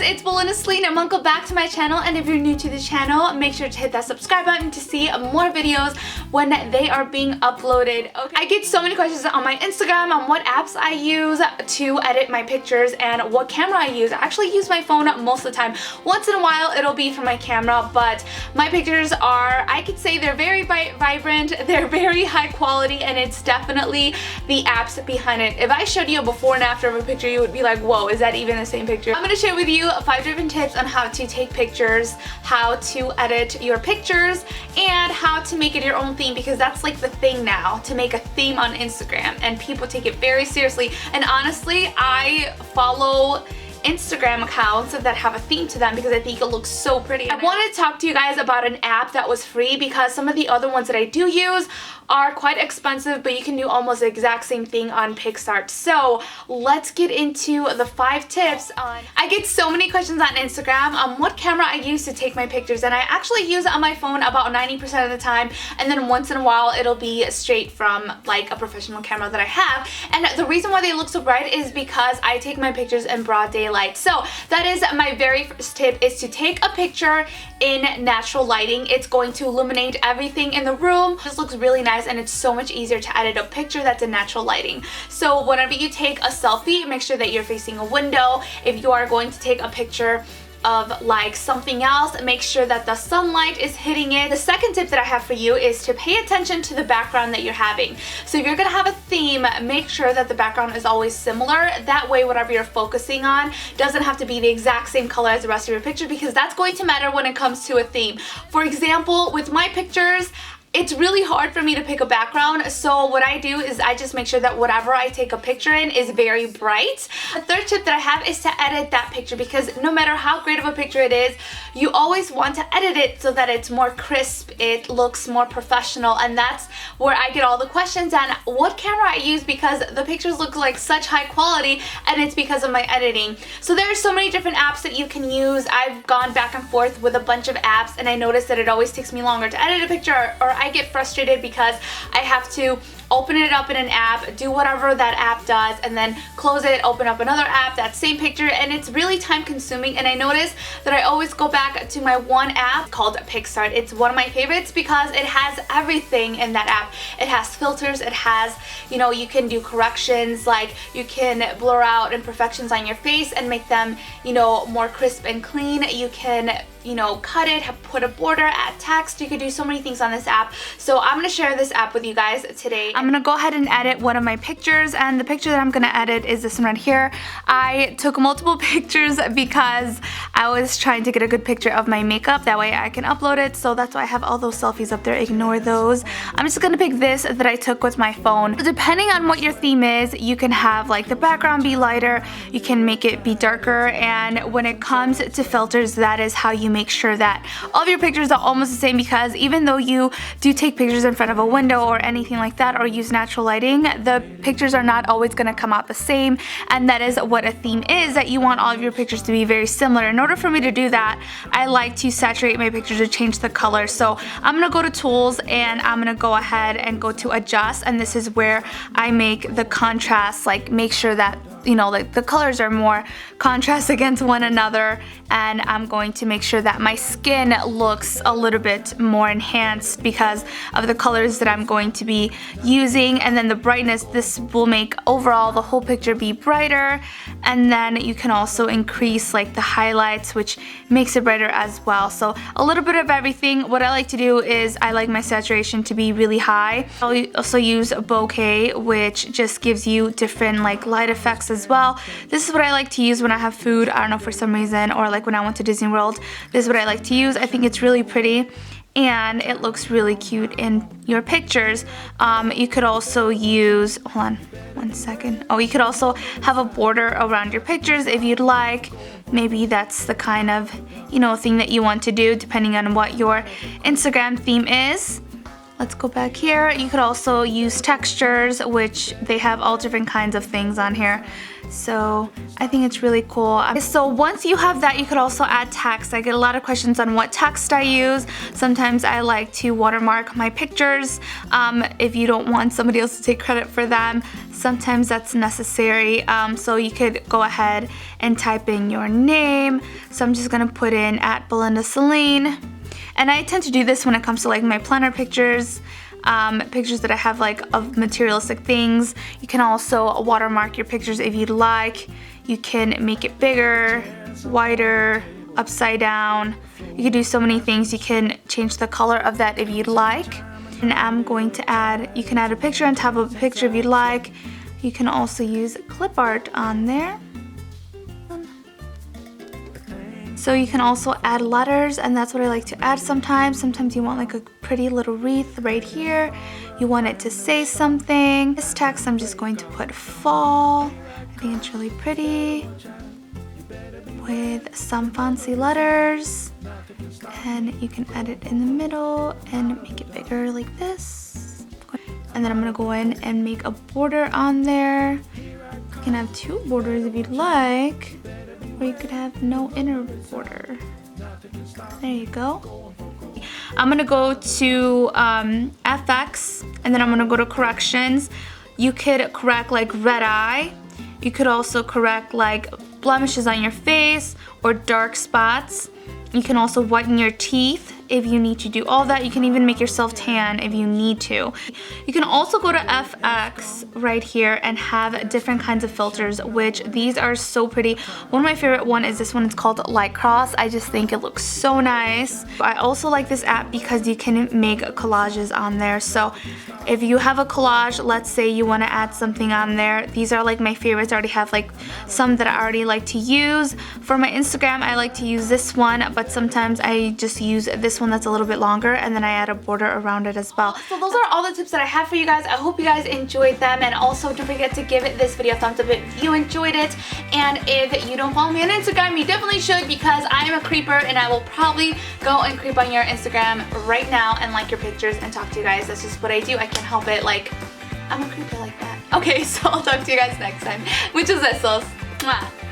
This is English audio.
it's Belinda Selene and welcome back to my channel. And if you're new to the channel, make sure to hit that subscribe button to see more videos when they are being uploaded. Okay. I get so many questions on my Instagram on what apps I use to edit my pictures and what camera I use. I actually use my phone most of the time. Once in a while it'll be for my camera, but my pictures are, I could say they're very vibrant, they're very high quality, and it's definitely the apps behind it. If I showed you a before and after of a picture, you would be like, whoa, is that even the same picture? I'm going to share with you 5 different tips on how to take pictures, how to edit your pictures, and how to make it your own theme, because that's like the thing now, to make a theme on Instagram, and people take it very seriously. And honestly, I follow Instagram accounts that have a theme to them because I think it looks so pretty. I wanted to talk to you guys about an app that was free, because some of the other ones that I do use are quite expensive, but you can do almost the exact same thing on PixArt. So let's get into the 5 tips on. I get so many questions on Instagram on what camera I use to take my pictures, and I actually use it on my phone about 90% of the time, and then once in a while it'll be straight from like a professional camera that I have. And the reason why they look so bright is because I take my pictures in broad daylight. So that is my very first tip, is to take a picture in natural lighting. It's going to illuminate everything in the room. This looks really nice, and it's so much easier to edit a picture that's in natural lighting. So whenever you take a selfie, make sure that you're facing a window. If you are going to take a picture of like something else, make sure that the sunlight is hitting it. The second tip that I have for you is to pay attention to the background that you're having. So if you're gonna have a theme, make sure that the background is always similar. That way whatever you're focusing on doesn't have to be the exact same color as the rest of your picture, because that's going to matter when it comes to a theme. For example, with my pictures, it's really hard for me to pick a background, so what I do is I just make sure that whatever I take a picture in is very bright. The third tip that I have is to edit that picture, because no matter how great of a picture it is, you always want to edit it so that it's more crisp, it looks more professional, and that's where I get all the questions on what camera I use, because the pictures look like such high quality, and it's because of my editing. So there are so many different apps that you can use. I've gone back and forth with a bunch of apps, and I noticed that it always takes me longer to edit a picture, or I get frustrated because I have to open it up in an app, do whatever that app does, and then close it, open up another app, that same picture, and it's really time consuming. And I notice that I always go back to my one app called PixArt. It's one of my favorites because it has everything in that app. It has filters, it has, you know, you can do corrections, like you can blur out imperfections on your face and make them, you know, more crisp and clean. You can, you know, cut it, put a border, add text. You could do so many things on this app. So I'm gonna share this app with you guys today. I'm gonna go ahead and edit one of my pictures, and the picture that I'm gonna edit is this one right here. I took multiple pictures because I was trying to get a good picture of my makeup, that way I can upload it, so that's why I have all those selfies up there. Ignore those. I'm just gonna pick this that I took with my phone. Depending on what your theme is, you can have like the background be lighter, you can make it be darker, and when it comes to filters, that is how you make sure that all of your pictures are almost the same, because even though you do take pictures in front of a window or anything like that, or use natural lighting, the pictures are not always going to come out the same, and that is what a theme is, that you want all of your pictures to be very similar. In order for me to do that, I like to saturate my pictures to change the color. So I'm going to go to tools, and I'm going to go ahead and go to adjust, and this is where I make the contrast, like make sure that, you know, like the colors are more contrast against one another, and I'm going to make sure that my skin looks a little bit more enhanced because of the colors that I'm going to be using. And then the brightness, this will make overall the whole picture be brighter, and then you can also increase like the highlights, which makes it brighter as well. So a little bit of everything. What I like to do is I like my saturation to be really high. I'll also use a bokeh, which just gives you different like light effects as well. This is what I like to use when I have food, I don't know, for some reason, or like when I went to Disney World. This is what I like to use. I think it's really pretty, and it looks really cute in your pictures. You could also use, hold on one second. Oh, you could also have a border around your pictures if you'd like. Maybe that's the kind of, you know, thing that you want to do depending on what your Instagram theme is. let's go back here. You could also use textures, which they have all different kinds of things on here. So I think it's really cool. So once you have that, you could also add text. I get a lot of questions on what text I use. Sometimes I like to watermark my pictures if you don't want somebody else to take credit for them. Sometimes that's necessary. So you could go ahead and type in your name. So I'm just gonna put in @BelindaSelene. And I tend to do this when it comes to like my planner pictures. Pictures that I have like of materialistic things. You can also watermark your pictures if you'd like. You can make it bigger, wider, upside down. You can do so many things. You can change the color of that if you'd like. And I'm going to add, you can add a picture on top of a picture if you'd like. You can also use clip art on there. So you can also add letters, and that's what I like to add sometimes. Sometimes you want like a pretty little wreath right here. You want it to say something. This text I'm just going to put fall. I think it's really pretty with some fancy letters. And you can add it in the middle and make it bigger like this. And then I'm gonna go in and make a border on there. You can have 2 borders if you'd like. Or you could have no inner border. There you go. I'm gonna go to FX, and then I'm gonna go to corrections. You could correct like red eye. You could also correct like blemishes on your face or dark spots. You can also whiten your teeth if you need to do all that. You can even make yourself tan if you need to. You can also go to FX right here and have different kinds of filters, which these are so pretty. One of my favorite one is this one. It's called Light Cross. I just think it looks so nice. I also like this app because you can make collages on there. So if you have a collage, let's say you want to add something on there. These are like my favorites. I already have like some that I already like to use. For my Instagram, I like to use this one, but sometimes I just use this one that's a little bit longer, and then I add a border around it as well. So those are all the tips that I have for you guys. I hope you guys enjoyed them, and also don't forget to give this video a thumbs up if you enjoyed it. And if you don't follow me on Instagram, you definitely should, because I am a creeper and I will probably go and creep on your Instagram right now and like your pictures and talk to you guys. That's just what I do. I can't help it. Like, I'm a creeper like that. Okay, so I'll talk to you guys next time. Muchos besos. Mwah.